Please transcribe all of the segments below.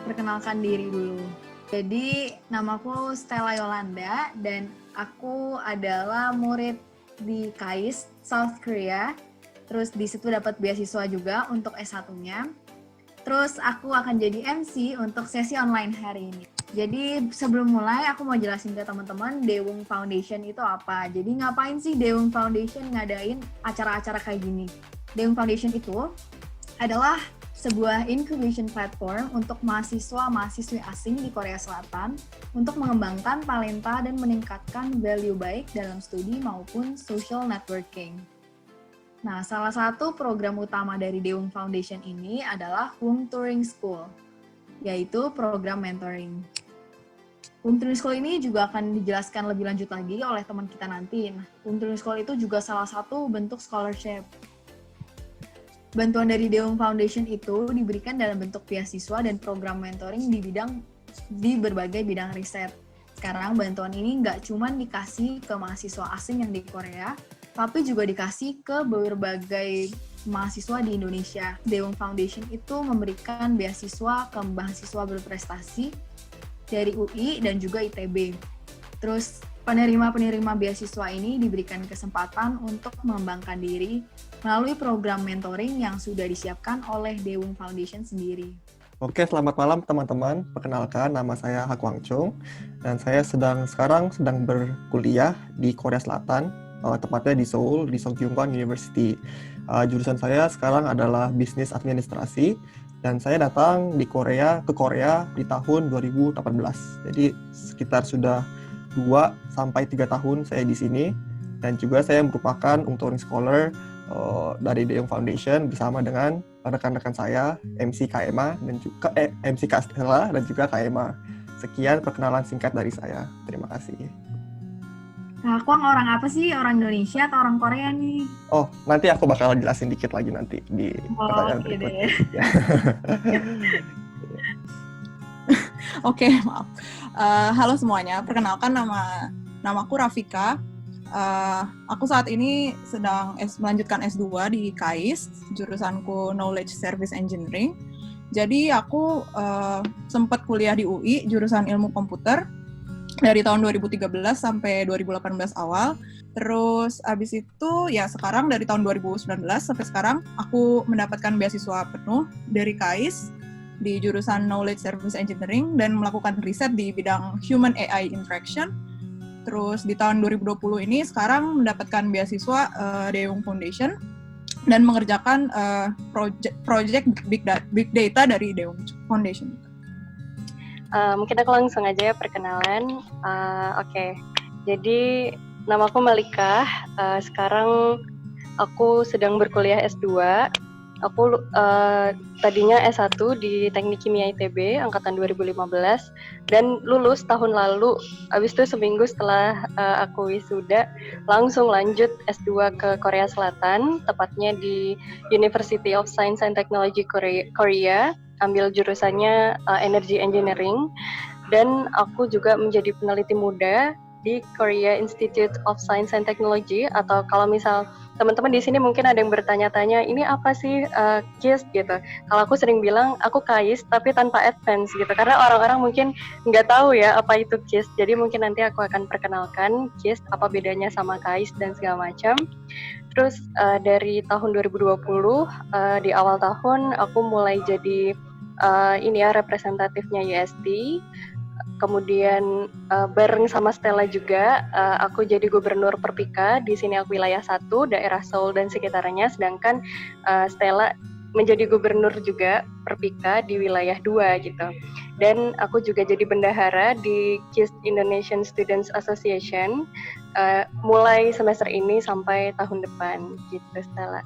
perkenalkan diri dulu. Jadi, namaku Stella Yolanda dan aku adalah murid di KAIST, South Korea. Terus di situ dapat beasiswa juga untuk S1-nya. Terus aku akan jadi MC untuk sesi online hari ini. Jadi sebelum mulai aku mau jelasin ke teman-teman Daewoo Foundation itu apa. Jadi ngapain sih Daewoo Foundation ngadain acara-acara kayak gini? Daewoo Foundation itu adalah sebuah incubation platform untuk mahasiswa-mahasiswi asing di Korea Selatan untuk mengembangkan talenta dan meningkatkan value baik dalam studi maupun social networking. Nah, salah satu program utama dari Daewoo Foundation ini adalah Home Touring School, yaitu program mentoring. Home Touring School ini juga akan dijelaskan lebih lanjut lagi oleh teman kita nanti. Nah, Home Touring School itu juga salah satu bentuk scholarship. Bantuan dari Daewoo Foundation itu diberikan dalam bentuk beasiswa dan program mentoring di berbagai bidang riset. Sekarang bantuan ini nggak cuma dikasih ke mahasiswa asing yang di Korea, tapi juga dikasih ke berbagai mahasiswa di Indonesia. Daewoo Foundation itu memberikan beasiswa ke mahasiswa berprestasi dari UI dan juga ITB. Terus penerima-penerima beasiswa ini diberikan kesempatan untuk mengembangkan diri melalui program mentoring yang sudah disiapkan oleh Daewoo Foundation sendiri. Oke, selamat malam teman-teman. Perkenalkan, nama saya Hak Wang Chung dan saya sekarang sedang berkuliah di Korea Selatan, tepatnya di Seoul, di Sungkyunkwan University. Jurusan saya sekarang adalah bisnis administrasi dan saya datang ke Korea di tahun 2018. Jadi sekitar sudah 2-3 tahun saya di sini dan juga saya merupakan touring scholar dari Daewoo Foundation bersama dengan rekan-rekan saya MC KMA dan juga MC Castella dan juga KMA. Sekian perkenalan singkat dari saya. Terima kasih. Kak Kwang orang apa sih? Orang Indonesia atau orang Korea nih? Oh, nanti aku bakal jelasin dikit lagi nanti di pertanyaan berikutnya. Oke, maaf. Halo semuanya, perkenalkan namaku Rafika. Aku saat ini sedang melanjutkan S2 di KAIST, jurusanku Knowledge Service Engineering. Jadi aku sempat kuliah di UI, jurusan ilmu komputer, dari tahun 2013 sampai 2018 awal. Terus abis itu ya sekarang dari tahun 2019 sampai sekarang aku mendapatkan beasiswa penuh dari KAIST di jurusan Knowledge Service Engineering dan melakukan riset di bidang Human AI Interaction. Terus di tahun 2020 ini sekarang mendapatkan beasiswa Daewoo Foundation dan mengerjakan project Big Data dari Daewoo Foundation. Mungkin aku langsung aja ya perkenalan. Oke. Jadi namaku Malika. Sekarang aku sedang berkuliah S2. Aku tadinya S1 di Teknik Kimia ITB angkatan 2015 dan lulus tahun lalu. Habis itu seminggu setelah aku wisuda langsung lanjut S2 ke Korea Selatan, tepatnya di University of Science and Technology Korea, ambil jurusannya Energy Engineering, dan aku juga menjadi peneliti muda di Korea Institute of Science and Technology, atau kalau misal teman-teman di sini mungkin ada yang bertanya-tanya, ini apa sih KIST gitu. Kalau aku sering bilang, aku KAIST tapi tanpa advance gitu, karena orang-orang mungkin nggak tahu ya apa itu KIST. Jadi mungkin nanti aku akan perkenalkan KIST, apa bedanya sama KAIST dan segala macam. Terus dari tahun 2020, di awal tahun, aku mulai jadi representatifnya UST. Kemudian bareng sama Stella juga, aku jadi gubernur Perpika. Di sini aku wilayah 1, daerah Seoul dan sekitarnya, sedangkan Stella menjadi gubernur juga Perpika di wilayah 2 gitu. Dan aku juga jadi bendahara di KIST Indonesian Students Association mulai semester ini sampai tahun depan gitu, Stella.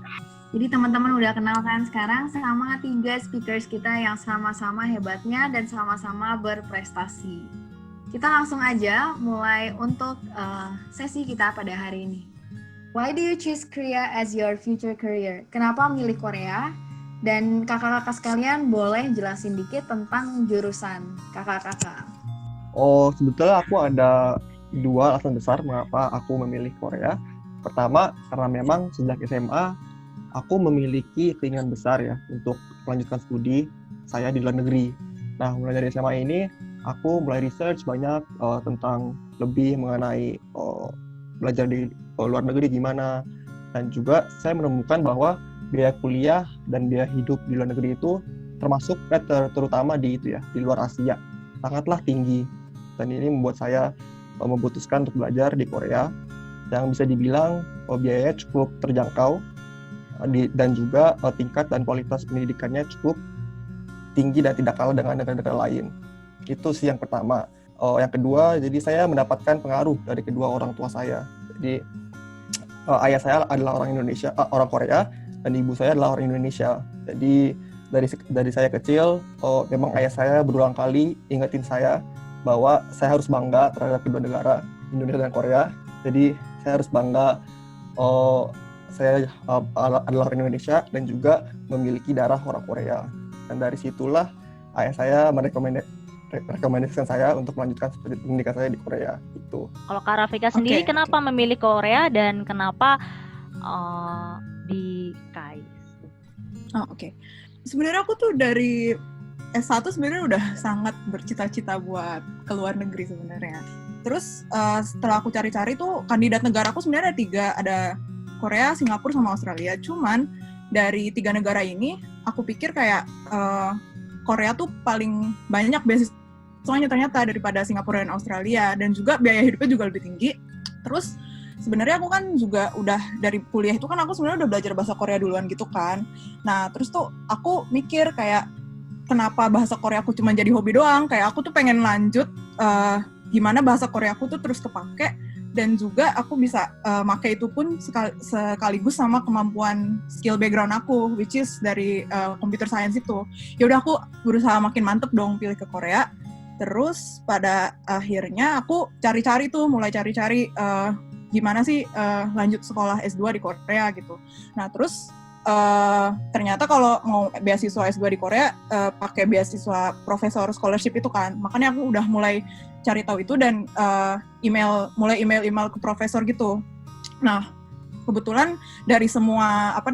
Jadi teman-teman udah kenal kan sekarang sama 3 speakers kita yang sama-sama hebatnya dan sama-sama berprestasi. Kita langsung aja mulai untuk sesi kita pada hari ini. Why do you choose Korea as your future career? Kenapa milih Korea? Dan kakak-kakak sekalian boleh jelasin dikit tentang jurusan kakak-kakak. Oh, sebetulnya aku ada 2 alasan besar mengapa aku memilih Korea. Pertama, karena memang sejak SMA aku memiliki keinginan besar ya untuk melanjutkan studi saya di luar negeri. Nah, mulai dari SMA ini, aku mulai research banyak tentang lebih mengenai belajar di luar negeri gimana. Dan juga saya menemukan bahwa biaya kuliah dan biaya hidup di luar negeri itu termasuk terutama di luar Asia sangatlah tinggi. Dan ini membuat saya memutuskan untuk belajar di Korea yang bisa dibilang biayanya cukup terjangkau dan juga tingkat dan kualitas pendidikannya cukup tinggi dan tidak kalah dengan negara-negara lain. Itu sih yang pertama. Yang kedua, jadi saya mendapatkan pengaruh dari kedua orang tua saya. Jadi ayah saya adalah orang Korea, dan ibu saya adalah orang Indonesia. Jadi dari saya kecil, memang ayah saya berulang kali ingetin saya bahwa saya harus bangga terhadap kedua negara, Indonesia dan Korea. Jadi saya harus bangga saya adalah orang Indonesia dan juga memiliki darah orang Korea. Dan dari situlah ayah saya merekomendasikan saya untuk melanjutkan pendidikan saya di Korea. Itu. Kalau Kak Rafika sendiri, kenapa memilih Korea dan kenapa di KAIS? Oke. Sebenarnya aku tuh dari S1 sebenarnya udah sangat bercita-cita buat ke luar negeri sebenarnya. Terus setelah aku cari-cari tuh kandidat negara aku sebenarnya ada 3, ada Korea, Singapura, sama Australia. Cuman dari 3 negara ini aku pikir kayak Korea tuh paling banyak beasiswanya ternyata daripada Singapura dan Australia, dan juga biaya hidupnya juga lebih tinggi. Terus sebenarnya aku kan juga udah dari kuliah itu kan aku sebenarnya udah belajar bahasa Korea duluan gitu kan. Nah terus tuh aku mikir kayak kenapa bahasa Korea aku cuma jadi hobi doang, kayak aku tuh pengen lanjut gimana bahasa Korea aku tuh terus kepake, dan juga aku bisa make itu pun sekaligus sama kemampuan skill background aku, which is dari computer science itu. Ya udah aku berusaha makin mantep dong pilih ke Korea. Terus pada akhirnya aku mulai cari-cari gimana sih lanjut sekolah S2 di Korea gitu. Nah terus ternyata kalau mau beasiswa S2 di Korea pakai beasiswa profesor scholarship itu kan. Makanya aku udah mulai cari tahu itu dan email ke profesor gitu. Nah, kebetulan dari semua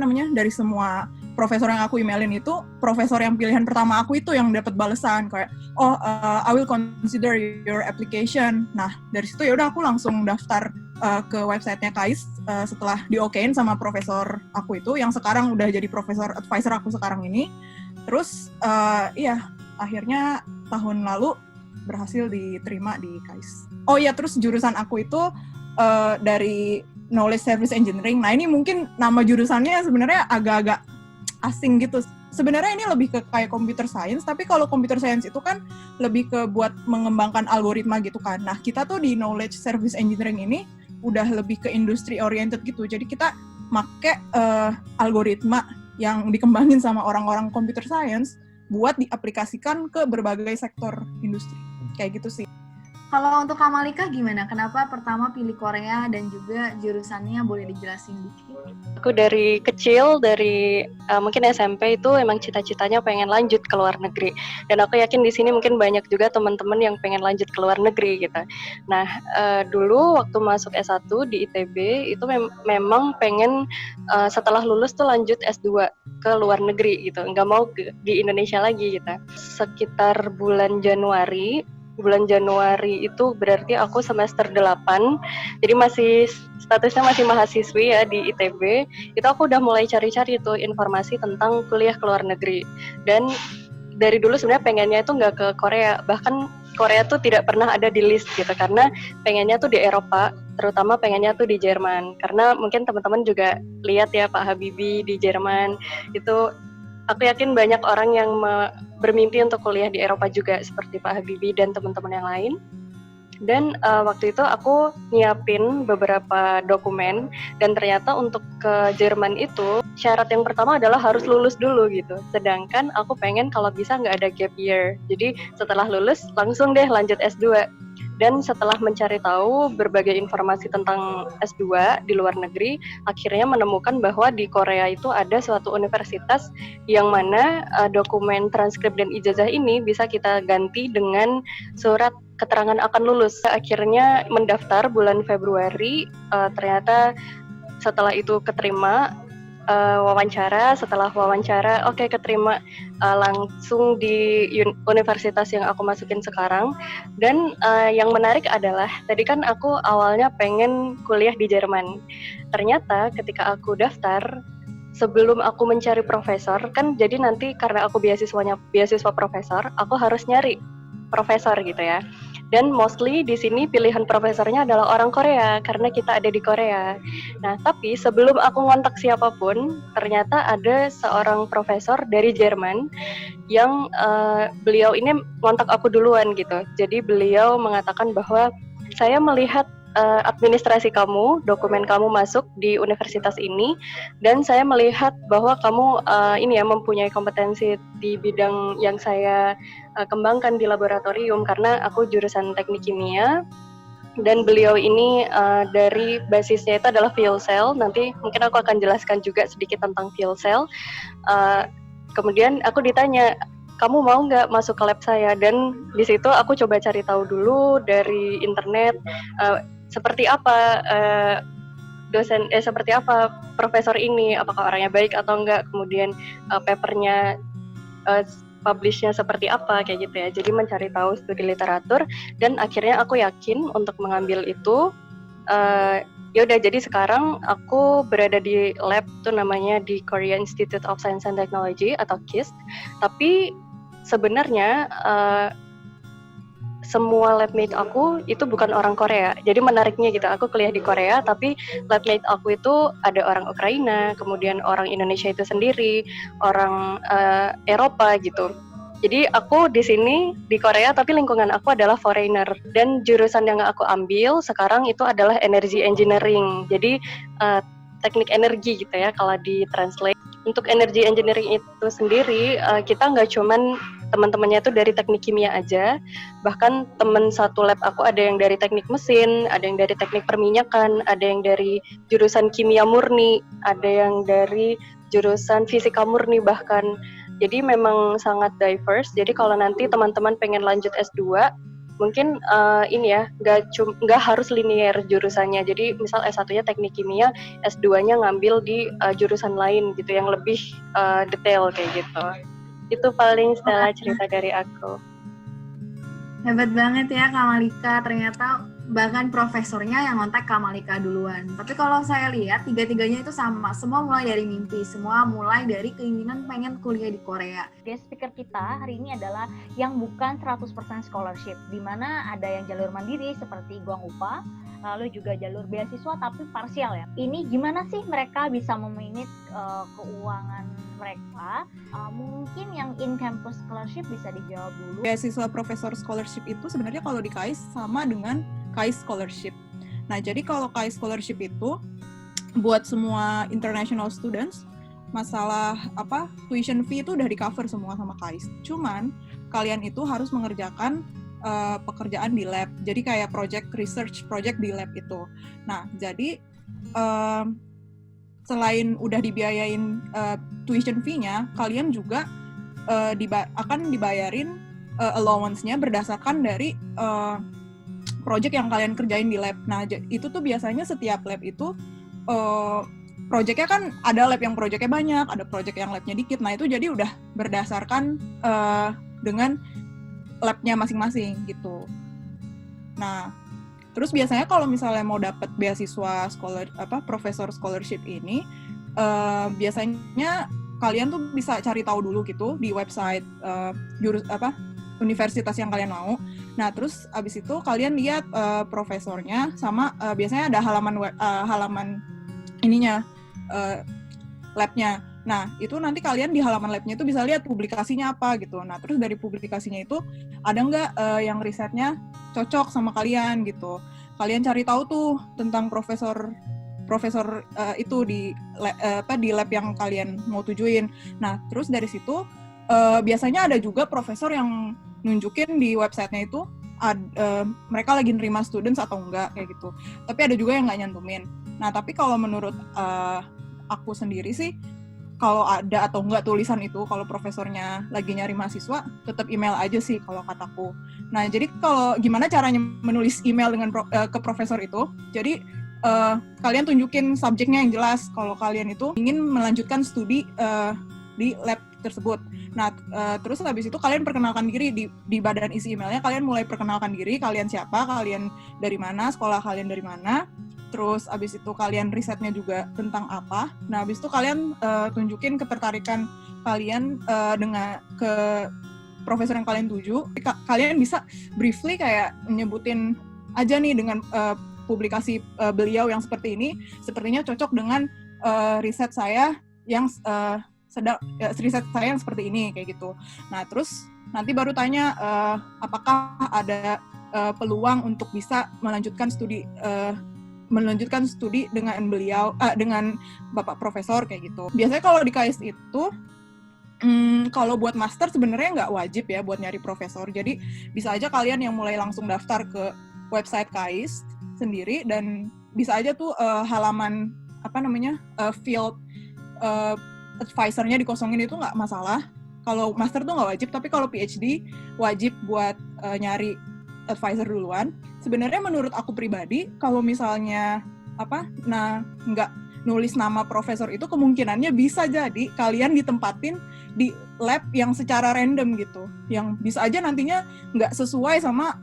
profesor yang aku emailin itu, profesor yang pilihan pertama aku itu yang dapat balasan kayak I will consider your application. Nah, dari situ ya udah aku langsung daftar ke websitenya KAIS setelah di-okein sama profesor aku itu yang sekarang udah jadi profesor advisor aku sekarang ini. Terus akhirnya tahun lalu berhasil diterima di KAIS. Oh iya, terus jurusan aku itu dari Knowledge Service Engineering. Nah ini mungkin nama jurusannya sebenarnya agak-agak asing gitu. Sebenarnya ini lebih ke kayak computer science, tapi kalau computer science itu kan lebih ke buat mengembangkan algoritma gitu kan. Nah kita tuh di Knowledge Service Engineering ini udah lebih ke industry oriented gitu. Jadi kita make algoritma yang dikembangin sama orang-orang computer science buat diaplikasikan ke berbagai sektor industri. Kayak gitu sih. Kalau untuk Kak Malika gimana? Kenapa pertama pilih Korea dan juga jurusannya boleh dijelasin dikit? Aku dari kecil, mungkin SMP itu emang cita-citanya pengen lanjut ke luar negeri. Dan aku yakin di sini mungkin banyak juga teman-teman yang pengen lanjut ke luar negeri gitu. Nah, dulu waktu masuk S1 di ITB itu memang pengen setelah lulus tuh lanjut S2 ke luar negeri gitu. Nggak mau di Indonesia lagi gitu. Sekitar bulan Januari itu berarti aku semester 8, jadi masih statusnya masih mahasiswi ya di ITB. Itu aku udah mulai cari-cari tuh informasi tentang kuliah ke luar negeri. Dan dari dulu sebenarnya pengennya itu nggak ke Korea, bahkan Korea tuh tidak pernah ada di list gitu, karena pengennya tuh di Eropa, terutama pengennya tuh di Jerman. Karena mungkin teman-teman juga lihat ya Pak Habibie di Jerman, itu aku yakin banyak orang yang bermimpi untuk kuliah di Eropa juga seperti Pak Habibie dan teman-teman yang lain. Dan waktu itu aku nyiapin beberapa dokumen, dan ternyata untuk ke Jerman itu syarat yang pertama adalah harus lulus dulu gitu. Sedangkan aku pengen kalau bisa nggak ada gap year. Jadi setelah lulus langsung deh lanjut S2. Dan setelah mencari tahu berbagai informasi tentang S2 di luar negeri, akhirnya menemukan bahwa di Korea itu ada suatu universitas yang mana dokumen transkrip dan ijazah ini bisa kita ganti dengan surat keterangan akan lulus. Akhirnya mendaftar bulan Februari, ternyata setelah itu keterima, wawancara. Setelah wawancara, oke, keterima langsung di universitas yang aku masukin sekarang. Dan yang menarik adalah tadi kan aku awalnya pengen kuliah di Jerman. Ternyata ketika aku daftar, sebelum aku mencari profesor, kan jadi nanti karena aku beasiswa profesor, aku harus nyari profesor gitu ya. Dan mostly di sini pilihan profesornya adalah orang Korea karena kita ada di Korea. Nah, tapi sebelum aku ngontak siapapun, ternyata ada seorang profesor dari Jerman yang beliau ini ngontak aku duluan gitu. Jadi beliau mengatakan bahwa saya melihat administrasi kamu, dokumen kamu masuk di universitas ini, dan saya melihat bahwa kamu mempunyai kompetensi di bidang yang saya kembangkan di laboratorium karena aku jurusan teknik kimia. Dan beliau ini dari basisnya itu adalah fuel cell. Nanti mungkin aku akan jelaskan juga sedikit tentang fuel cell. Kemudian aku ditanya, kamu mau nggak masuk ke lab saya? Dan di situ aku coba cari tahu dulu dari internet seperti apa seperti apa profesor ini, apakah orangnya baik atau enggak, kemudian papernya publishnya seperti apa, kayak gitu ya. Jadi mencari tahu studi literatur, dan akhirnya aku yakin untuk mengambil itu. Ya udah, jadi sekarang aku berada di lab tuh namanya di Korea Institute of Science and Technology atau KIST. Tapi sebenarnya semua labmate aku itu bukan orang Korea. Jadi menariknya gitu, aku kuliah di Korea, tapi labmate aku itu ada orang Ukraina, kemudian orang Indonesia itu sendiri, orang Eropa gitu. Jadi aku di sini di Korea, tapi lingkungan aku adalah foreigner. Dan jurusan yang aku ambil sekarang itu adalah energy engineering. Jadi teknik energi gitu ya kalau di-translate. Untuk energy engineering itu sendiri, kita nggak cuman teman-temannya itu dari teknik kimia aja, bahkan teman satu lab aku ada yang dari teknik mesin, ada yang dari teknik perminyakan, ada yang dari jurusan kimia murni, ada yang dari jurusan fisika murni bahkan. Jadi memang sangat diverse. Jadi kalau nanti teman-teman pengen lanjut S2, mungkin nggak harus linear jurusannya. Jadi misal S1-nya teknik kimia, S2-nya ngambil di jurusan lain gitu yang lebih detail kayak gitu. Itu paling Stella cerita dari aku. Hebat banget ya Kak Malika, ternyata bahkan profesornya yang ngontak Kak Malika duluan. Tapi kalau saya lihat tiga-tiganya itu sama, semua mulai dari mimpi, semua mulai dari keinginan pengen kuliah di Korea. Guest speaker kita hari ini adalah yang bukan 100% scholarship, di mana ada yang jalur mandiri seperti Guang Upa, lalu juga jalur beasiswa tapi parsial ya. Ini gimana sih mereka bisa memanage keuangan mereka? Mungkin yang in-campus scholarship bisa dijawab dulu. Beasiswa profesor scholarship itu sebenarnya kalau di KAIS sama dengan KAIS scholarship. Nah, jadi kalau KAIS scholarship itu buat semua international students, masalah tuition fee itu udah di-cover semua sama KAIS. Cuman kalian itu harus mengerjakan pekerjaan di lab. Jadi kayak research project di lab itu. Nah, jadi selain udah dibiayain tuition fee-nya, kalian juga akan dibayarin allowance-nya berdasarkan dari project yang kalian kerjain di lab. Nah, itu tuh biasanya setiap lab itu project-nya kan ada lab yang project-nya banyak, ada project yang lab-nya dikit. Nah, itu jadi udah berdasarkan dengan lab-nya masing-masing gitu. Nah, terus biasanya kalau misalnya mau dapat beasiswa profesor scholarship ini, biasanya kalian tuh bisa cari tahu dulu gitu di website universitas yang kalian mau. Nah, terus abis itu kalian lihat profesornya sama biasanya ada halaman ininya labnya. Nah, itu nanti kalian di halaman labnya itu bisa lihat publikasinya apa gitu. Nah, terus dari publikasinya itu ada nggak yang risetnya cocok sama kalian gitu. Kalian cari tahu tuh tentang profesor itu di lab yang kalian mau tujuin. Nah, terus dari situ biasanya ada juga profesor yang nunjukin di websitenya itu mereka lagi nerima students atau enggak kayak gitu. Tapi ada juga yang nggak nyantumin. Nah, tapi kalau menurut aku sendiri sih, kalau ada atau enggak tulisan itu, kalau profesornya lagi nyari mahasiswa, tetap email aja sih kalau kataku. Nah, jadi kalau gimana caranya menulis email dengan ke profesor itu, jadi kalian tunjukin subjeknya yang jelas kalau kalian itu ingin melanjutkan studi di lab tersebut. Nah, terus habis itu kalian perkenalkan diri di badan isi emailnya. Kalian mulai perkenalkan diri, kalian siapa, kalian dari mana, sekolah kalian dari mana. Terus habis itu kalian risetnya juga tentang apa. Nah, habis itu kalian tunjukin ketertarikan kalian dengan ke profesor yang kalian tuju. Kalian bisa briefly kayak nyebutin aja nih dengan publikasi beliau yang seperti ini, sepertinya cocok dengan riset saya yang riset saya yang seperti ini, kayak gitu. Nah, terus nanti baru tanya apakah ada peluang untuk bisa melanjutkan studi dengan beliau, dengan Bapak Profesor, kayak gitu. Biasanya kalau di KAIS itu, kalau buat master sebenarnya nggak wajib ya buat nyari profesor. Jadi bisa aja kalian yang mulai langsung daftar ke website KAIS sendiri, dan bisa aja tuh halaman field advisor-nya dikosongin, itu nggak masalah. Kalau master tuh nggak wajib, tapi kalau PhD wajib buat nyari advisor duluan. Sebenarnya menurut aku pribadi, kalau misalnya nggak nulis nama profesor itu, kemungkinannya bisa jadi kalian ditempatin di lab yang secara random gitu, yang bisa aja nantinya nggak sesuai sama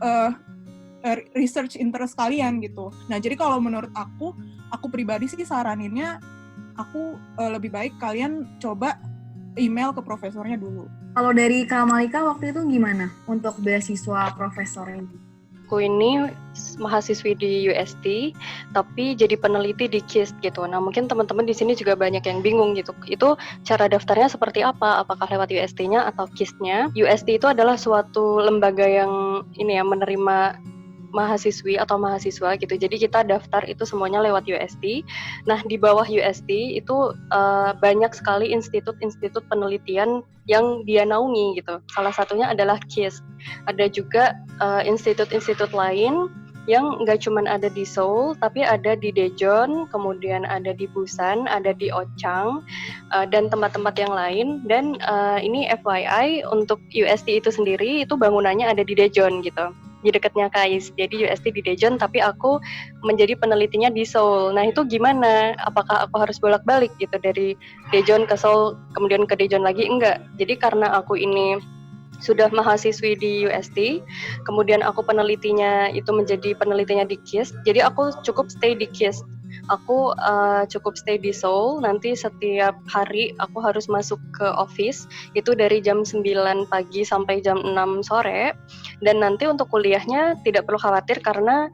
research interest kalian gitu. Nah, jadi kalau menurut aku pribadi sih saraninnya, aku lebih baik kalian coba email ke profesornya dulu. Kalau dari Kak Malika waktu itu gimana untuk beasiswa profesornya? Aku ini mahasiswi di UST, tapi jadi peneliti di KIST gitu. Nah, mungkin teman-teman di sini juga banyak yang bingung gitu. Itu cara daftarnya seperti apa? Apakah lewat UST-nya atau KIST-nya? UST itu adalah suatu lembaga yang menerima mahasiswi atau mahasiswa gitu. Jadi kita daftar itu semuanya lewat UST. Nah, di bawah UST itu banyak sekali institut-institut penelitian yang dia naungi gitu. Salah satunya adalah KIST. Ada juga institut-institut lain yang nggak cuma ada di Seoul, tapi ada di Daejeon, kemudian ada di Busan, ada di Ochang, dan tempat-tempat yang lain. Dan ini FYI, untuk UST itu sendiri, itu bangunannya ada di Daejeon gitu, di dekatnya KAIS. Jadi UST di Daejeon, tapi aku menjadi penelitinya di Seoul. Nah, itu gimana? Apakah aku harus bolak-balik gitu dari Daejeon ke Seoul, kemudian ke Daejeon lagi? Enggak. Jadi karena aku ini sudah mahasiswi di UST, kemudian aku penelitinya itu menjadi penelitinya di KIST, jadi aku cukup stay di KIST. Aku cukup stay di Seoul, nanti setiap hari aku harus masuk ke office, itu dari jam 9 pagi sampai jam 6 sore, dan nanti untuk kuliahnya tidak perlu khawatir karena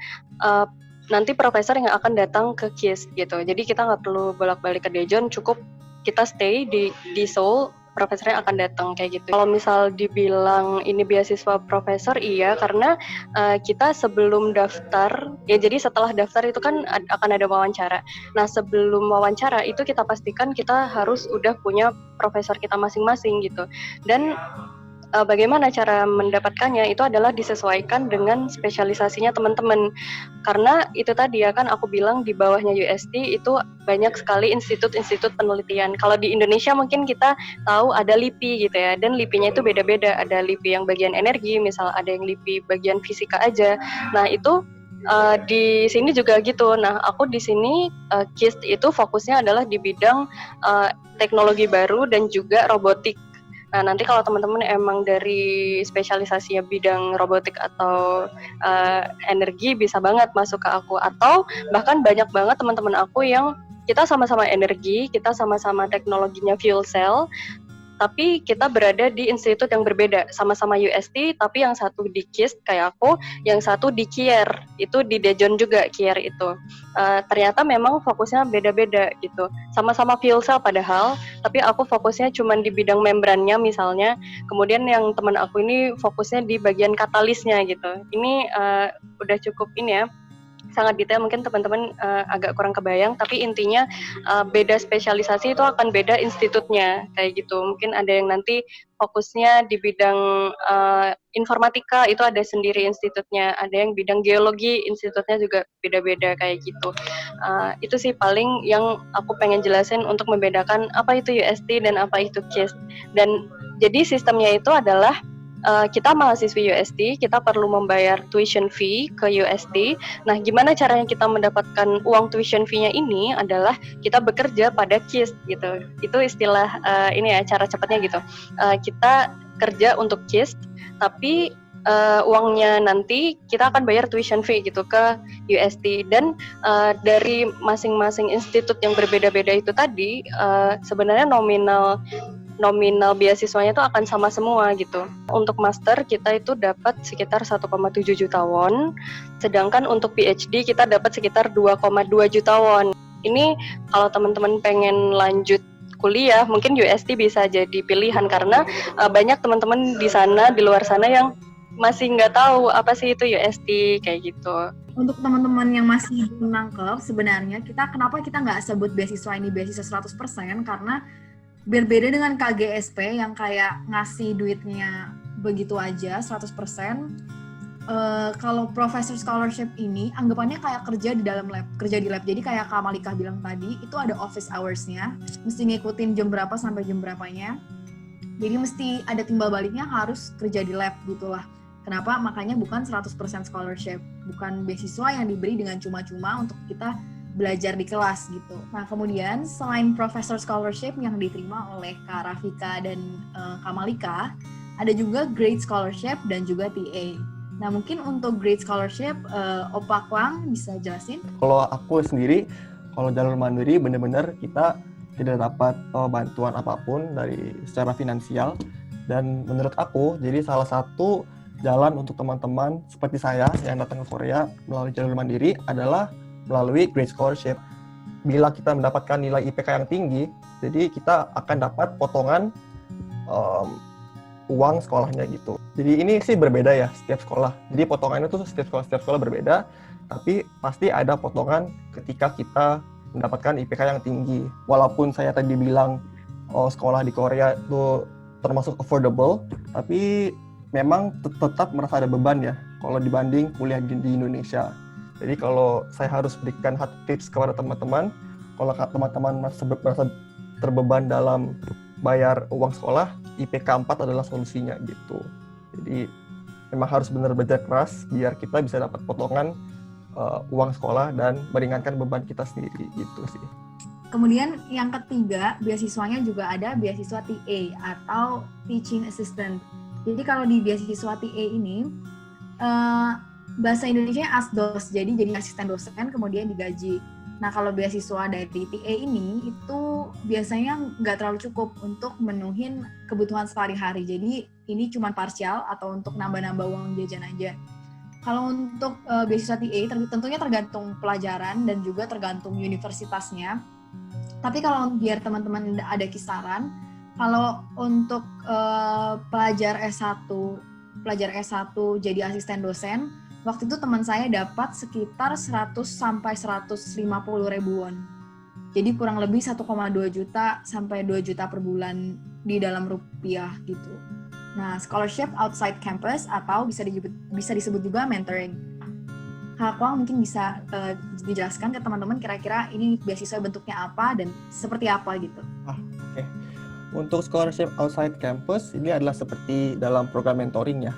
nanti profesor yang akan datang ke KIST gitu, jadi kita nggak perlu bolak-balik ke Daejeon, cukup kita stay di Seoul, profesornya akan datang kayak gitu. Kalau misal dibilang ini beasiswa profesor, iya, karena kita sebelum daftar, ya jadi setelah daftar itu kan akan ada wawancara. Nah, sebelum wawancara itu kita pastikan kita harus udah punya profesor kita masing-masing gitu. Dan bagaimana cara mendapatkannya itu adalah disesuaikan dengan spesialisasinya teman-teman. Karena itu tadi ya kan aku bilang di bawahnya UST itu banyak sekali institut-institut penelitian. Kalau di Indonesia mungkin kita tahu ada LIPI gitu ya, dan LIPI-nya itu beda-beda. Ada LIPI yang bagian energi, misal ada yang LIPI bagian fisika aja. Nah, itu di sini juga gitu. Nah, aku di sini KIST itu fokusnya adalah di bidang teknologi baru dan juga robotik. Nah, nanti kalau teman-teman emang dari spesialisasinya bidang robotik atau energi, bisa banget masuk ke aku. Atau bahkan banyak banget teman-teman aku yang kita sama-sama energi, kita sama-sama teknologinya fuel cell, tapi kita berada di institut yang berbeda, sama-sama UST, tapi yang satu di KIST kayak aku, yang satu di KIER, itu di Daejeon juga KIER itu. Ternyata memang fokusnya beda-beda gitu, sama-sama fuel cell padahal, tapi aku fokusnya cuma di bidang membrannya misalnya, kemudian yang teman aku ini fokusnya di bagian katalisnya gitu. Ini udah cukup ini ya, sangat detail, mungkin teman-teman agak kurang kebayang, tapi intinya beda spesialisasi itu akan beda institutnya kayak gitu. Mungkin ada yang nanti fokusnya di bidang informatika, itu ada sendiri institutnya, ada yang bidang geologi, institutnya juga beda-beda kayak gitu. Itu sih paling yang aku pengen jelasin untuk membedakan apa itu UST dan apa itu KIST. Dan jadi sistemnya itu adalah kita mahasiswi UST, kita perlu membayar tuition fee ke UST. Nah, gimana caranya kita mendapatkan uang tuition fee-nya ini adalah kita bekerja pada KIST gitu. Itu istilah ini ya, cara cepatnya gitu. Kita kerja untuk KIST, tapi uangnya nanti kita akan bayar tuition fee gitu ke UST. Dan dari masing-masing institut yang berbeda-beda itu tadi, sebenarnya nominal beasiswanya itu akan sama semua gitu. Untuk master kita itu dapat sekitar 1,7 juta won, sedangkan untuk PhD kita dapat sekitar 2,2 juta won. Ini kalau teman-teman pengen lanjut kuliah, mungkin UST bisa jadi pilihan karena banyak teman-teman di luar sana yang masih nggak tahu apa sih itu UST kayak gitu. Untuk teman-teman yang masih belum nangkep, sebenarnya kenapa kita nggak sebut beasiswa ini beasiswa 100% karena berbeda dengan KGSP yang kayak ngasih duitnya begitu aja 100%. Kalau professor scholarship ini anggapannya kayak kerja di lab. Jadi kayak Kak Malika bilang tadi, itu ada office hours-nya, mesti ngikutin jam berapa sampai jam berapanya. Jadi mesti ada timbal baliknya, harus kerja di lab gitulah. Kenapa? Makanya bukan 100% scholarship, bukan beasiswa yang diberi dengan cuma-cuma untuk kita belajar di kelas gitu. Nah, kemudian selain professor scholarship yang diterima oleh Kak Rafika dan Kak Malika, ada juga grade scholarship dan juga TA. Nah, mungkin untuk grade scholarship, Opa Kwang bisa jelasin? Kalau aku sendiri, kalau jalur mandiri benar-benar kita tidak dapat bantuan apapun dari secara finansial. Dan menurut aku, jadi salah satu jalan untuk teman-teman seperti saya yang datang ke Korea melalui jalur mandiri adalah melalui grade scholarship. Bila kita mendapatkan nilai IPK yang tinggi, jadi kita akan dapat potongan uang sekolahnya gitu. Jadi ini sih berbeda ya setiap sekolah. Jadi potongannya tuh setiap sekolah berbeda, tapi pasti ada potongan ketika kita mendapatkan IPK yang tinggi. Walaupun saya tadi bilang sekolah di Korea itu termasuk affordable, tapi memang tetap merasa ada beban ya kalau dibanding kuliah di Indonesia. Jadi kalau saya harus berikan satu tips kepada teman-teman, kalau teman-teman merasa terbeban dalam bayar uang sekolah, IPK 4 adalah solusinya gitu. Jadi memang harus benar belajar keras biar kita bisa dapat potongan uang sekolah dan meringankan beban kita sendiri gitu sih. Kemudian yang ketiga, beasiswanya juga ada beasiswa TA atau Teaching Assistant. Jadi kalau di beasiswa TA ini, bahasa Indonesia ASDOS, jadi asisten dosen kemudian digaji. Nah, kalau beasiswa dari TA ini itu biasanya nggak terlalu cukup untuk menuhin kebutuhan sehari-hari. Jadi ini cuma parsial atau untuk nambah-nambah uang jajan aja. Kalau untuk beasiswa TA tentunya tergantung pelajaran dan juga tergantung universitasnya. Tapi kalau biar teman-teman ada kisaran, kalau untuk pelajar S1 jadi asisten dosen, waktu itu teman saya dapat sekitar 100 sampai 150 ribu won. Jadi kurang lebih 1,2 juta sampai 2 juta per bulan di dalam rupiah gitu. Nah, scholarship outside campus atau bisa disebut juga mentoring. Kak Kwang mungkin bisa dijelaskan ke teman-teman kira-kira ini beasiswa bentuknya apa dan seperti apa gitu. Oke. Untuk scholarship outside campus ini adalah seperti dalam program mentoring ya.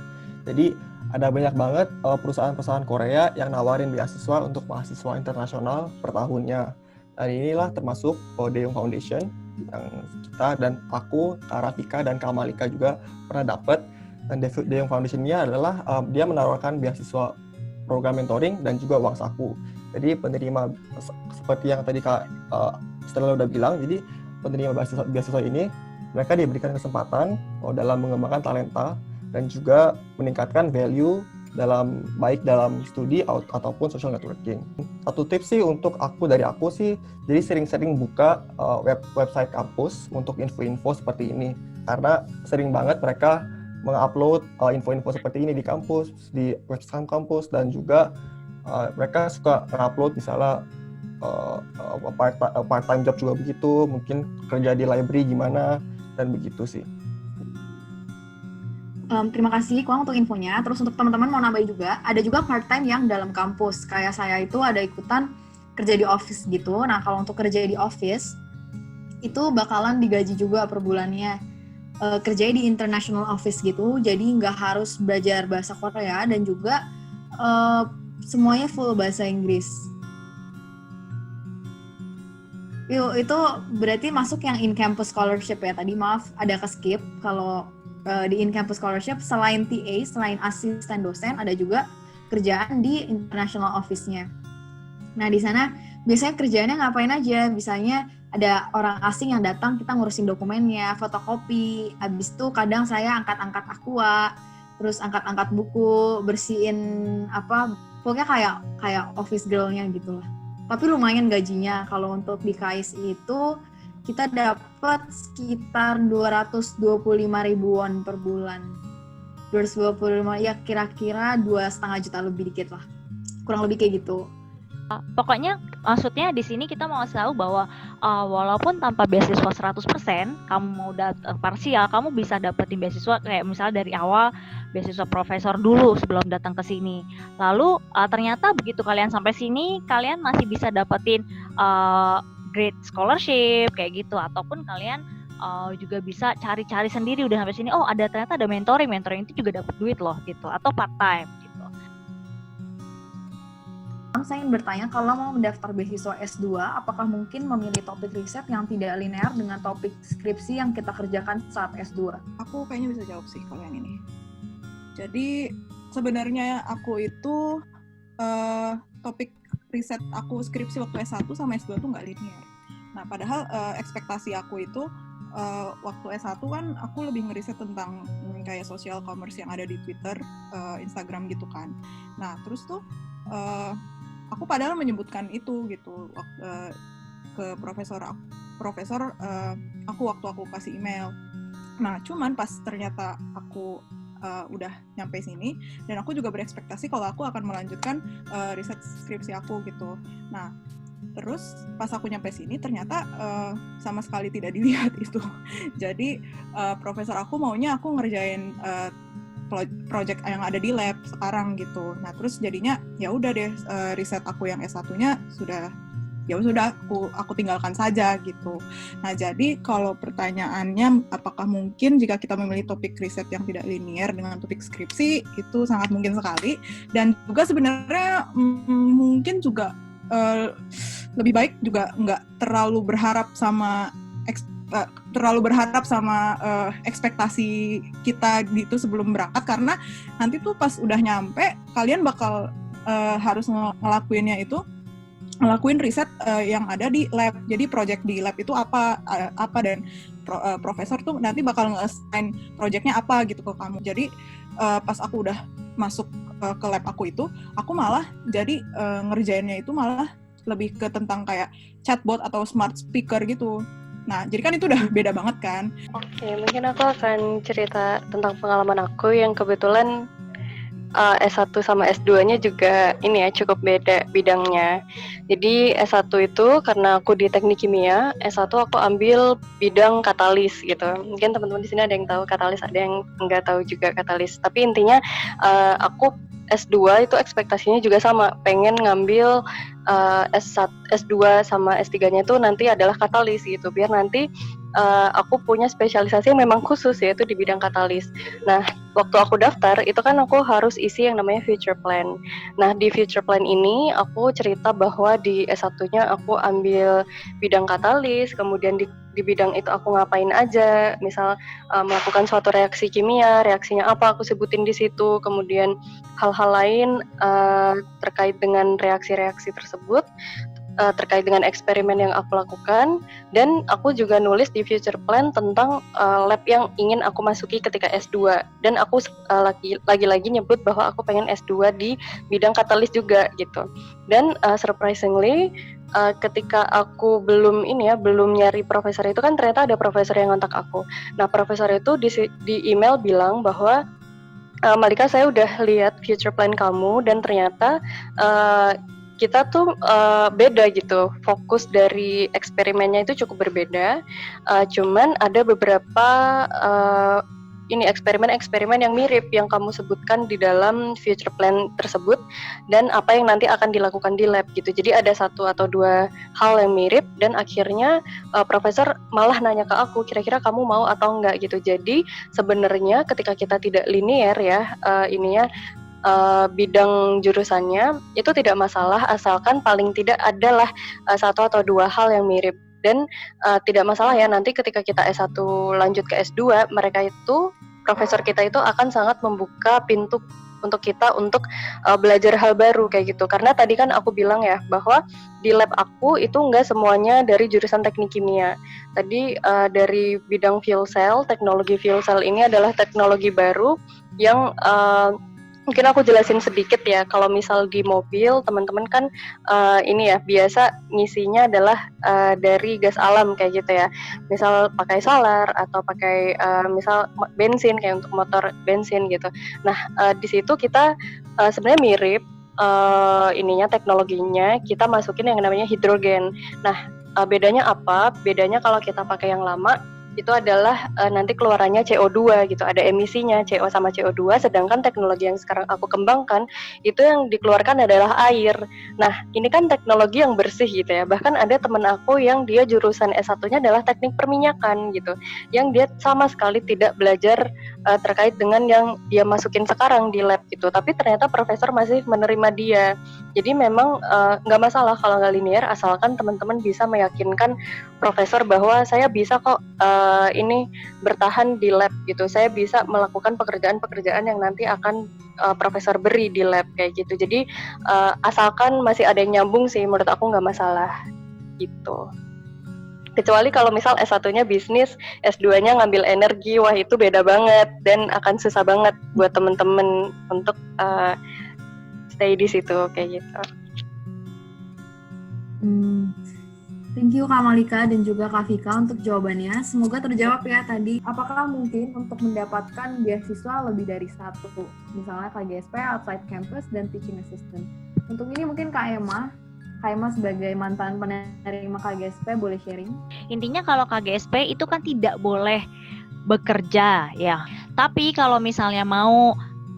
Jadi ada banyak banget perusahaan-perusahaan Korea yang nawarin beasiswa untuk mahasiswa internasional per tahunnya. Dan inilah termasuk Daeung Foundation yang kita dan aku, Kak Rafika dan Kak Malika juga pernah dapat. Dan Daeung Foundation-nya adalah dia menawarkan beasiswa program mentoring dan juga uang saku. Jadi penerima seperti yang tadi Kak Stella udah bilang, jadi penerima beasiswa ini mereka diberikan kesempatan dalam mengembangkan talenta dan juga meningkatkan value baik dalam studi ataupun social networking. Satu tips sih dari aku sih, jadi sering-sering buka website kampus untuk info-info seperti ini. Karena sering banget mereka mengupload info-info seperti ini di kampus, di website kampus, dan juga mereka suka mengupload misalnya part-time job juga begitu, mungkin kerja di library gimana, dan begitu sih. Terima kasih Kwang untuk infonya. Terus untuk teman-teman mau nambahin juga, ada juga part-time yang dalam kampus. Kayak saya itu ada ikutan kerja di office gitu. Nah, kalau untuk kerja di office, itu bakalan digaji juga per bulannya. kerjanya di international office gitu, jadi nggak harus belajar bahasa Korea dan juga semuanya full bahasa Inggris. Itu berarti masuk yang in-campus scholarship ya. Tadi maaf ada ke-skip. Kalau di in-campus scholarship selain TA, selain asisten dosen, ada juga kerjaan di international office-nya. Nah, di sana biasanya kerjaannya ngapain aja? Misalnya ada orang asing yang datang, kita ngurusin dokumennya, fotokopi. Habis itu kadang saya angkat-angkat aqua, terus angkat-angkat buku, bersihin pokoknya kayak office girl-nya gitu lah. Tapi lumayan gajinya. Kalau untuk di KAIS itu kita dapat sekitar 225 ribuan per bulan. 225 ya kira-kira 2,5 juta lebih dikit lah. Kurang lebih kayak gitu. Pokoknya maksudnya di sini kita mau ngasih tahu bahwa walaupun tanpa beasiswa 100%, kamu mau parsial, kamu bisa dapetin beasiswa kayak misalnya dari awal beasiswa profesor dulu sebelum datang ke sini. Lalu ternyata begitu kalian sampai sini, kalian masih bisa dapetin grade scholarship kayak gitu, ataupun kalian juga bisa cari-cari sendiri udah sampai sini. Oh, ternyata ada mentoring itu juga dapat duit loh gitu, atau part time gitu. Saya ingin bertanya, kalau mau mendaftar beasiswa S2, apakah mungkin memilih topik riset yang tidak linear dengan topik skripsi yang kita kerjakan saat S2? Aku kayaknya bisa jawab sih kalau yang ini. Jadi sebenarnya aku itu topik riset aku skripsi waktu S1 sama S2 tuh nggak linear. Nah, padahal ekspektasi aku itu waktu S1 kan aku lebih ngeriset tentang kayak social commerce yang ada di Twitter, Instagram gitu kan. Nah, terus tuh aku padahal menyebutkan itu gitu ke profesor aku waktu aku kasih email. Nah, cuman pas ternyata aku udah nyampe sini dan aku juga berekspektasi kalau aku akan melanjutkan riset skripsi aku gitu. Nah, terus pas aku nyampe sini ternyata sama sekali tidak dilihat itu. Jadi profesor aku maunya aku ngerjain project yang ada di lab sekarang gitu. Nah, terus jadinya ya udah deh riset aku yang S1-nya sudah aku tinggalkan saja gitu. Nah, jadi kalau pertanyaannya apakah mungkin jika kita memilih topik riset yang tidak linear dengan topik skripsi, itu sangat mungkin sekali. Dan juga sebenarnya mungkin juga lebih baik juga nggak terlalu berharap sama ekspektasi kita gitu sebelum berangkat, karena nanti tuh pas udah nyampe kalian bakal harus ngelakuin riset yang ada di lab. Jadi project di lab itu apa dan profesor tuh nanti bakal nge-assign projectnya apa gitu ke kamu. Jadi pas aku udah masuk ke lab aku itu, aku malah jadi ngerjainnya itu malah lebih ke tentang kayak chatbot atau smart speaker gitu. Nah, jadi kan itu udah beda banget kan. Oke, mungkin aku akan cerita tentang pengalaman aku yang kebetulan S1 sama S2-nya juga ini ya cukup beda bidangnya. Jadi S1 itu karena aku di teknik kimia, S1 aku ambil bidang katalis gitu. Mungkin teman-teman di sini ada yang tahu katalis, ada yang nggak tahu juga katalis. Tapi intinya aku S2 itu ekspektasinya juga sama, pengen ngambil S2 sama S3-nya itu nanti adalah katalis gitu, biar nanti aku punya spesialisasi yang memang khusus yaitu di bidang katalis. Nah, waktu aku daftar itu kan aku harus isi yang namanya future plan. Nah, di future plan ini aku cerita bahwa di S1-nya aku ambil bidang katalis, kemudian di bidang itu aku ngapain aja, misal melakukan suatu reaksi kimia, reaksinya apa aku sebutin di situ, kemudian hal-hal lain terkait dengan reaksi-reaksi tersebut, terkait dengan eksperimen yang aku lakukan, dan aku juga nulis di future plan tentang lab yang ingin aku masuki ketika S2, dan aku lagi-lagi nyebut bahwa aku pengen S2 di bidang katalis juga gitu. Dan surprisingly ketika aku belum nyari profesor itu kan ternyata ada profesor yang ngontak aku. Nah, profesor itu di email bilang bahwa Malika, saya udah lihat future plan kamu dan ternyata kita tuh beda gitu, fokus dari eksperimennya itu cukup berbeda, cuman ada beberapa ini eksperimen-eksperimen yang mirip yang kamu sebutkan di dalam future plan tersebut dan apa yang nanti akan dilakukan di lab gitu. Jadi ada satu atau dua hal yang mirip dan akhirnya profesor malah nanya ke aku, kira-kira kamu mau atau enggak gitu. Jadi sebenarnya ketika kita tidak linear ya bidang jurusannya itu tidak masalah asalkan paling tidak adalah satu atau dua hal yang mirip. Dan tidak masalah ya nanti ketika kita S1 lanjut ke S2, profesor kita itu akan sangat membuka pintu untuk kita untuk belajar hal baru kayak gitu. Karena tadi kan aku bilang ya bahwa di lab aku itu enggak semuanya dari jurusan teknik kimia. Tadi dari bidang fuel cell, teknologi fuel cell ini adalah teknologi baru yang mungkin aku jelasin sedikit ya. Kalau misal di mobil teman-teman kan ini ya biasa ngisinya adalah dari gas alam kayak gitu ya. Misal pakai solar atau pakai misal bensin kayak untuk motor bensin gitu. Nah di situ kita sebenarnya mirip ininya teknologinya kita masukin yang namanya hidrogen. Nah bedanya apa? Bedanya kalau kita pakai yang lama itu adalah nanti keluarannya CO2 gitu, ada emisinya CO sama CO2, sedangkan teknologi yang sekarang aku kembangkan itu yang dikeluarkan adalah air. Nah ini kan teknologi yang bersih gitu ya, bahkan ada temen aku yang dia jurusan S1-nya adalah teknik perminyakan gitu, yang dia sama sekali tidak belajar terkait dengan yang dia masukin sekarang di lab gitu, tapi ternyata profesor masih menerima dia. Jadi memang nggak masalah kalau nggak linear, asalkan teman-teman bisa meyakinkan profesor bahwa saya bisa kok ini bertahan di lab gitu. Saya bisa melakukan pekerjaan-pekerjaan yang nanti akan profesor beri di lab kayak gitu. Jadi asalkan masih ada yang nyambung sih, menurut aku nggak masalah gitu. Kecuali kalau misal S1-nya bisnis, S2-nya ngambil energi, wah itu beda banget dan akan susah banget buat temen-temen untuk stay di situ kayak gitu. Thank you Kak Malika dan juga Kak Vika untuk jawabannya. Semoga terjawab ya tadi. Apakah mungkin untuk mendapatkan beasiswa lebih dari satu? Misalnya KGSP, outside campus, dan teaching assistant. Untuk ini mungkin Kak Emma sebagai mantan penerima KGSP boleh sharing? Intinya kalau KGSP itu kan tidak boleh bekerja ya. Tapi kalau misalnya mau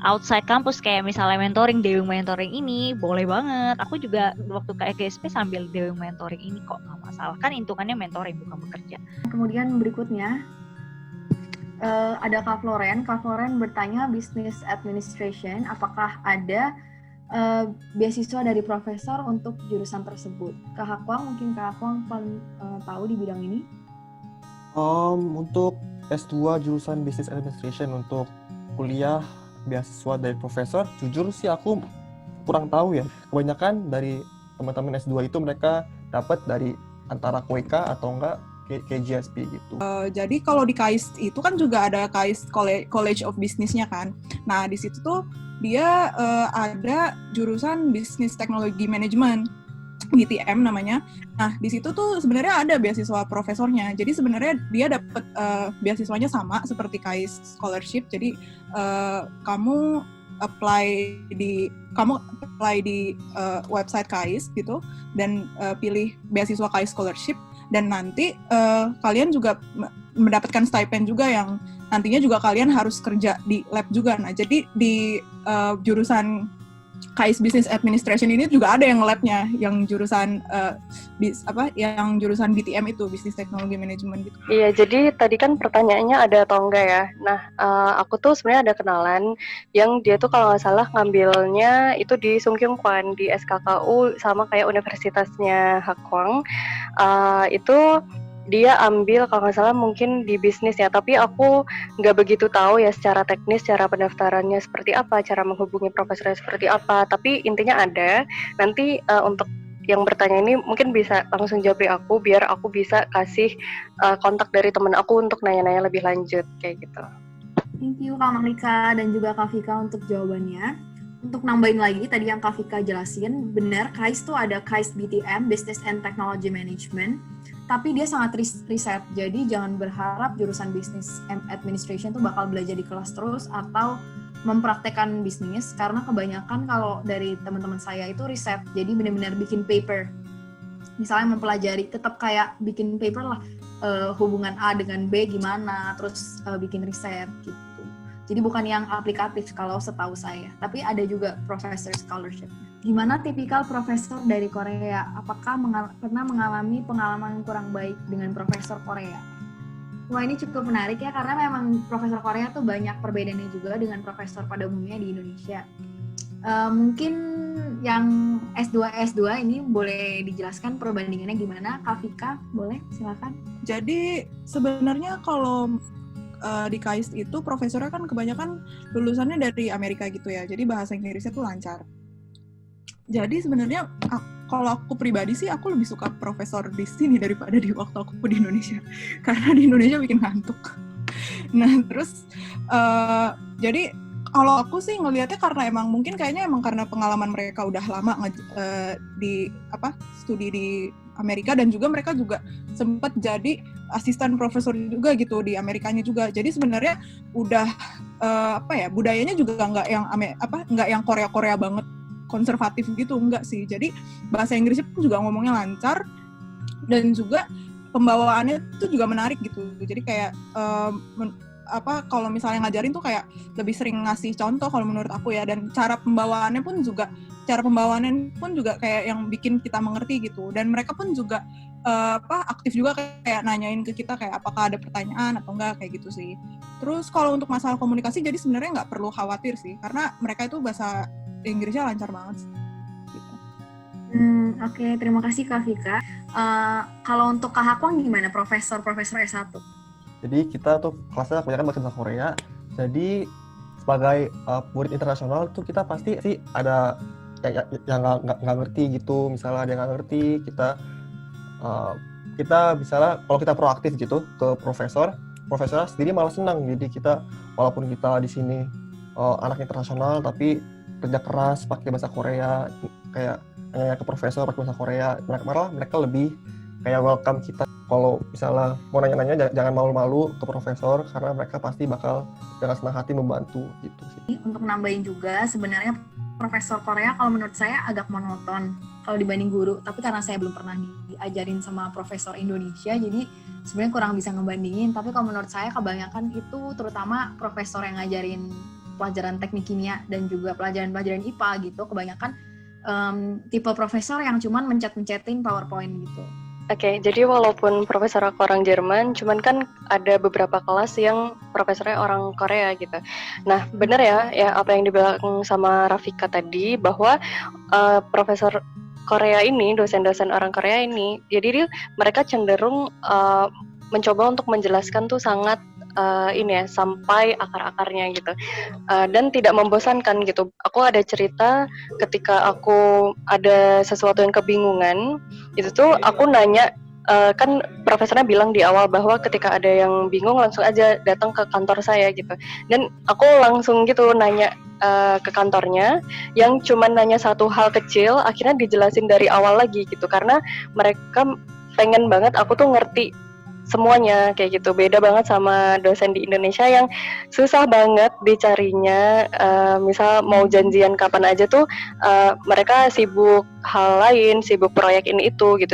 outside kampus kayak misalnya Dewi mentoring ini boleh banget. Aku juga waktu KGSP sambil Dewi mentoring ini kok nggak masalah. Kan hitungannya mentoring bukan bekerja. Kemudian berikutnya ada Kak Floren. Kak Floren bertanya business administration, apakah ada beasiswa dari profesor untuk jurusan tersebut? Kak Hakwang, mungkin Kak Hakwang paling tahu di bidang ini. Untuk S2 jurusan business administration untuk kuliah beasiswa dari profesor, jujur sih aku kurang tahu ya. Kebanyakan dari teman-teman S2 itu mereka dapat dari antara KWK atau enggak KGSP gitu. Jadi kalau di KAIS itu kan juga ada KAIS College of Business-nya kan. Nah di situ tuh dia ada jurusan Business Technology Management, BTM namanya. Nah di situ tuh sebenarnya ada beasiswa profesornya. Jadi sebenarnya dia dapat beasiswanya sama seperti KAIS Scholarship. Jadi kamu apply di website KAIS gitu dan pilih beasiswa KAIS Scholarship, dan nanti kalian juga mendapatkan stipend juga yang nantinya juga kalian harus kerja di lab juga. Nah jadi di jurusan KAIS Business Administration ini juga ada yang labnya, yang jurusan yang jurusan BTM itu, Business Technology Management gitu. Iya, jadi tadi kan pertanyaannya ada atau enggak ya. Nah, aku tuh sebenarnya ada kenalan yang dia tuh kalau nggak salah ngambilnya itu di Sungkyung Kwan di SKKU sama kayak universitasnya Hakwang. Itu dia ambil kalau nggak salah mungkin di bisnis ya, tapi aku nggak begitu tahu ya secara teknis cara pendaftarannya seperti apa, cara menghubungi profesornya seperti apa, tapi intinya ada. Nanti untuk yang bertanya ini mungkin bisa langsung jawab aku biar aku bisa kasih kontak dari temen aku untuk nanya-nanya lebih lanjut kayak gitu. Thank you Kak Malika dan juga Kak Vika untuk jawabannya. Untuk nambahin lagi tadi yang Kak Vika jelasin, benar KAIS tuh ada KAIS BTM, Business and Technology Management, tapi dia sangat riset, jadi jangan berharap jurusan Business Administration tuh bakal belajar di kelas terus atau mempraktekkan bisnis, karena kebanyakan kalau dari teman-teman saya itu riset, jadi benar-benar bikin paper. Misalnya mempelajari, tetap kayak bikin paper lah, hubungan A dengan B gimana, terus bikin riset gitu. Jadi bukan yang aplikatif kalau setahu saya, tapi ada juga professor scholarship. Gimana tipikal profesor dari Korea? Apakah pernah mengalami pengalaman kurang baik dengan profesor Korea? Wah, ini cukup menarik ya, karena memang profesor Korea tuh banyak perbedaannya juga dengan profesor pada umumnya di Indonesia. Mungkin yang S2 ini boleh dijelaskan perbandingannya gimana? Kak Vika, boleh? Silakan. Jadi sebenarnya kalau di KAIS itu profesornya kan kebanyakan lulusannya dari Amerika gitu ya, jadi bahasa Inggrisnya tuh lancar. Jadi sebenarnya kalau aku pribadi sih aku lebih suka profesor di sini daripada di waktu aku di Indonesia, karena di Indonesia bikin ngantuk. Nah terus jadi kalau aku sih ngelihatnya karena emang karena pengalaman mereka udah lama di studi di Amerika, dan juga mereka juga sempat jadi asisten profesor juga gitu di Amerikanya juga. Jadi sebenarnya udah budayanya juga nggak yang Korea banget konservatif gitu, enggak sih. Jadi bahasa Inggrisnya pun juga ngomongnya lancar, dan juga pembawaannya tuh juga menarik gitu. Jadi kayak kalau misalnya ngajarin tuh kayak lebih sering ngasih contoh kalau menurut aku ya, dan cara pembawaannya pun juga kayak yang bikin kita mengerti gitu. Dan mereka pun juga aktif juga kayak nanyain ke kita kayak apakah ada pertanyaan atau enggak, kayak gitu sih. Terus kalau untuk masalah komunikasi, jadi sebenarnya nggak perlu khawatir sih, karena mereka itu bahasa Inggrisnya lancar banget gitu. Oke, terima kasih Kak Vika. Kalau untuk Kak Hakwang gimana, profesor S1? Jadi kita tuh kelasnya kebanyakan bahasa Korea. Jadi sebagai murid internasional tuh kita pasti sih ada yang nggak ngerti gitu. Misalnya ada yang nggak ngerti, kita misalnya kalau kita proaktif gitu ke profesornya sendiri malah senang. Jadi kita walaupun kita di sini anak internasional tapi kerja keras pakai bahasa Korea, kayak nanya ke profesor pakai bahasa Korea, mereka lebih kayak welcome kita. Kalau misalnya mau nanya-nanya jangan malu-malu ke profesor, karena mereka pasti bakal dengan senang hati membantu gitu sih. Untuk nambahin juga, sebenarnya profesor Korea kalau menurut saya agak monoton kalau dibanding guru, tapi karena saya belum pernah diajarin sama profesor Indonesia, jadi sebenarnya kurang bisa ngebandingin. Tapi kalau menurut saya kebanyakan itu terutama profesor yang ngajarin pelajaran teknik kimia dan juga pelajaran-pelajaran IPA gitu, kebanyakan tipe profesor yang cuman mencet-mencetin PowerPoint gitu. Oke, jadi walaupun profesor aku orang Jerman, cuman kan ada beberapa kelas yang profesornya orang Korea gitu. Nah, benar ya apa yang dibilang sama Rafika tadi, bahwa profesor Korea ini, dosen-dosen orang Korea ini, jadi mereka cenderung mencoba untuk menjelaskan tuh sangat sampai akar-akarnya gitu, dan tidak membosankan gitu. Aku ada cerita ketika aku ada sesuatu yang kebingungan, itu tuh aku nanya, kan profesornya bilang di awal bahwa ketika ada yang bingung langsung aja datang ke kantor saya gitu, dan aku langsung gitu nanya ke kantornya, yang cuman nanya satu hal kecil akhirnya dijelasin dari awal lagi gitu, karena mereka pengen banget aku tuh ngerti semuanya kayak gitu. Beda banget sama dosen di Indonesia yang susah banget dicarinya, misal mau janjian kapan aja tuh mereka sibuk hal lain, sibuk proyek ini itu gitu,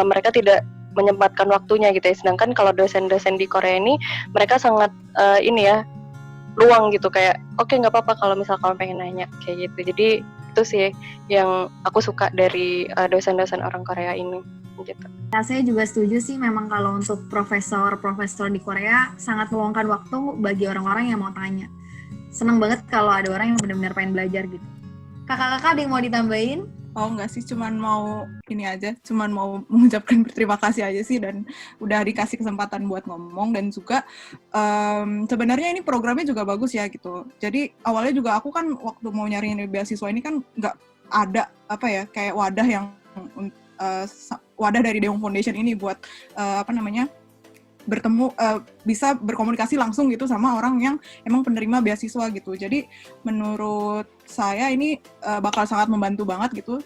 mereka tidak menyempatkan waktunya gitu ya. Sedangkan kalau dosen-dosen di Korea ini mereka sangat luang gitu, kayak oke, nggak apa-apa kalau misal kamu pengen nanya kayak gitu. Jadi itu sih yang aku suka dari dosen-dosen orang Korea ini gitu. Nah, saya juga setuju sih, memang kalau untuk profesor di Korea sangat meluangkan waktu bagi orang-orang yang mau tanya. Senang banget kalau ada orang yang benar-benar pengen belajar gitu. Kakak-kakak ada yang mau ditambahin? Oh enggak sih, cuman mau mengucapkan berterima kasih aja sih, dan udah dikasih kesempatan buat ngomong. Dan juga sebenarnya ini programnya juga bagus ya gitu. Jadi awalnya juga aku kan waktu mau nyariin beasiswa ini kan nggak ada kayak wadah dari Daewoo Foundation ini buat bertemu, bisa berkomunikasi langsung gitu sama orang yang emang penerima beasiswa gitu. Jadi menurut saya ini bakal sangat membantu banget gitu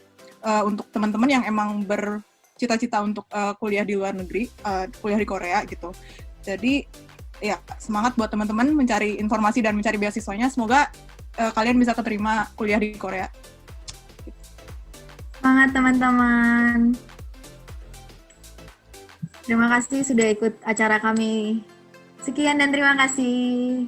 untuk teman-teman yang emang bercita-cita untuk kuliah di luar negeri, kuliah di Korea gitu. Jadi ya semangat buat teman-teman mencari informasi dan mencari beasiswanya. Semoga kalian bisa keterima kuliah di Korea. Semangat teman-teman. Terima kasih sudah ikut acara kami. Sekian dan terima kasih.